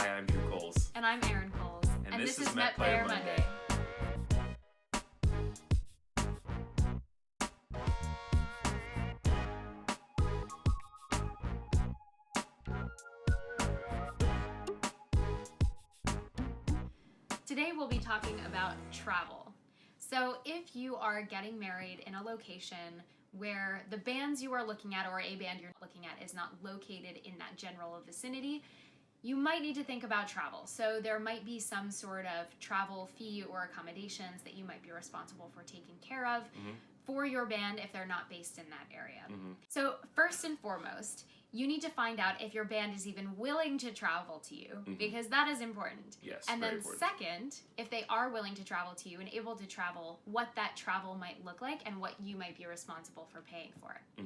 Hi, I'm Drew Coles. And I'm Erin Coles. And this is Met Player Monday. Today we'll be talking about travel. So if you are getting married in a location where the bands you are looking at or a band you're looking at is not located in that general vicinity, you might need to think about travel. So there might be some sort of travel fee or accommodations that you might be responsible for taking care of for your band if they're not based in that area. So first and foremost, you need to find out if your band is even willing to travel to you, because that is important. Yes, and very then important. second, if they are willing to travel to you and able to travel, what that travel might look like and what you might be responsible for paying for it.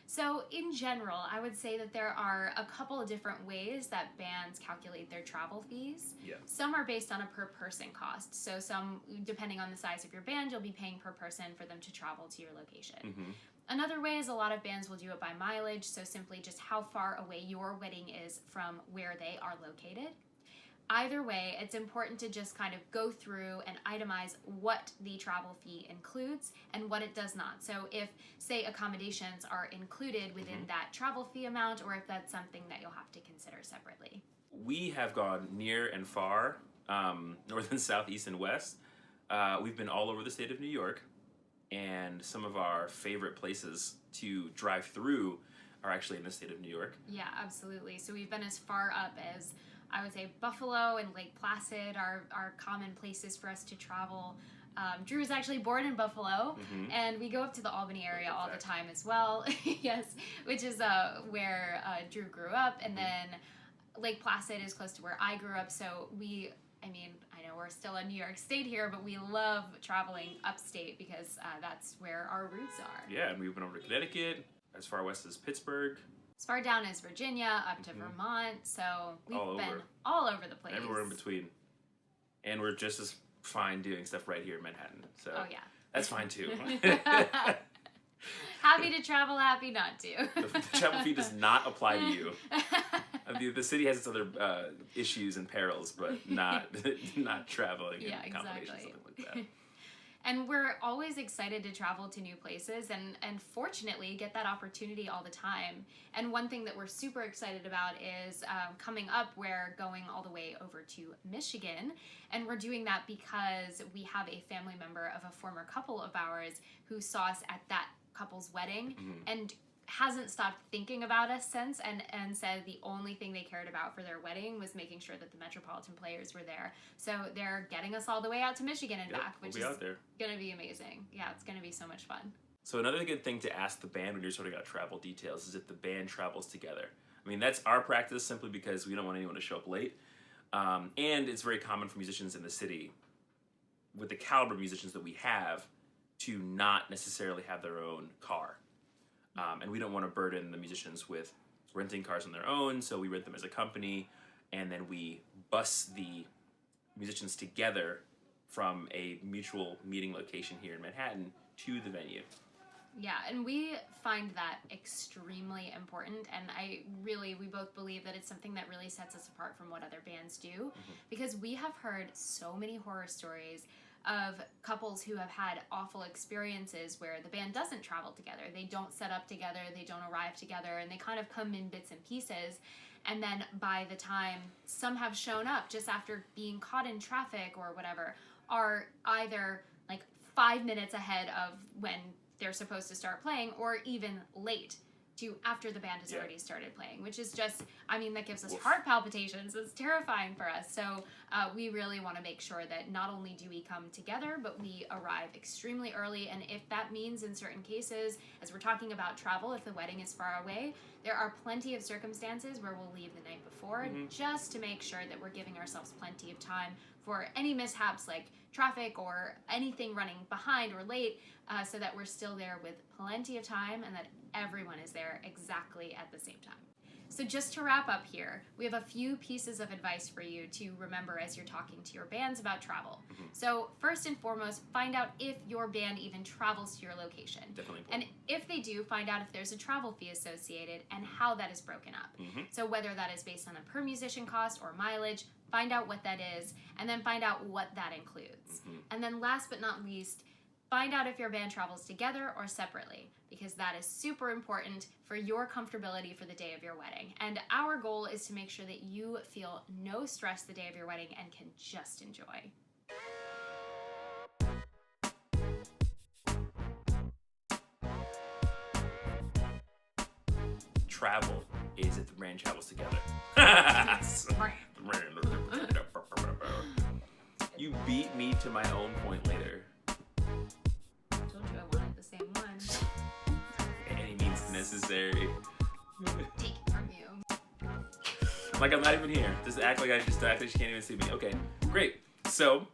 So in general, I would say that there are a couple of different ways that bands calculate their travel fees. Yeah. Some are based on a per person cost. So some, depending on the size of your band, you'll be paying per person for them to travel to your location. Another way is a lot of bands will do it by mileage, so simply just how far away your wedding is from where they are located. Either way, it's important to just kind of go through and itemize what the travel fee includes and what it does not. So if, say, accommodations are included within that travel fee amount, or if that's something that you'll have to consider separately. We have gone near and far, north and south, east and west. We've been all over the state of New York, and some of our favorite places to drive through are actually in the state of New York. Yeah, absolutely. So we've been as far up as, I would say, Buffalo and Lake Placid are common places for us to travel. Drew is actually born in Buffalo, and we go up to the Albany area all the time as well. Yes, which is where Drew grew up, and then Lake Placid is close to where I grew up. So I know we're still in New York State here, but we love traveling upstate because that's where our roots are. Yeah, and we've been over to Connecticut, as far west as Pittsburgh. As far down as Virginia, up to Vermont, so we've been all over the place. Everywhere in between. And we're just as fine doing stuff right here in Manhattan. So oh, yeah. That's fine too. Happy to travel, happy not to. The travel fee does not apply to you. The city has its other issues and perils, but not traveling and accommodations, something like that. And we're always excited to travel to new places and fortunately get that opportunity all the time. And one thing that we're super excited about is coming up, we're going all the way over to Michigan. And we're doing that because we have a family member of a former couple of ours who saw us at that couple's wedding and hasn't stopped thinking about us since, and said the only thing they cared about for their wedding was making sure that the Metropolitan Players were there. So they're getting us all the way out to Michigan and back, which is going to be amazing. Yeah, it's going to be so much fun. So another good thing to ask the band when you're sorting out travel details is if the band travels together. I mean, that's our practice simply because we don't want anyone to show up late. And it's very common for musicians in the city, with the caliber of musicians that we have, to not necessarily have their own car. And we don't want to burden the musicians with renting cars on their own, so we rent them as a company, and then we bus the musicians together from a mutual meeting location here in Manhattan to the venue. Yeah, and we find that extremely important, and we both believe that it's something that really sets us apart from what other bands do, because we have heard so many horror stories of couples who have had awful experiences where the band doesn't travel together. They don't set up together, they don't arrive together, and they kind of come in bits and pieces. And then by the time some have shown up just after being caught in traffic or whatever, are either like 5 minutes ahead of when they're supposed to start playing, or even late to after the band has already started playing, which is just, that gives us heart palpitations. It's terrifying for us. So we really want to make sure that not only do we come together, but we arrive extremely early. And if that means in certain cases, as we're talking about travel, if the wedding is far away, there are plenty of circumstances where we'll leave the night before just to make sure that we're giving ourselves plenty of time for any mishaps like traffic or anything running behind or late, so that we're still there with plenty of time and that everyone is there exactly at the same time. So just to wrap up here, we have a few pieces of advice for you to remember as you're talking to your bands about travel. So first and foremost, find out if your band even travels to your location. Definitely And important. if they do, find out if there's a travel fee associated and how that is broken up. So whether that is based on a per musician cost or mileage, find out what that is, and then find out what that includes. And then last but not least, find out if your band travels together or separately, because that is super important for your comfortability for the day of your wedding. And our goal is to make sure that you feel no stress the day of your wedding and can just enjoy. Travel is if the band travels together. You beat me to my own point later. I told you I wanted the same one. Any means necessary. Take it from you. Like I'm not even here. Just act like you can't even see me. Okay, great. So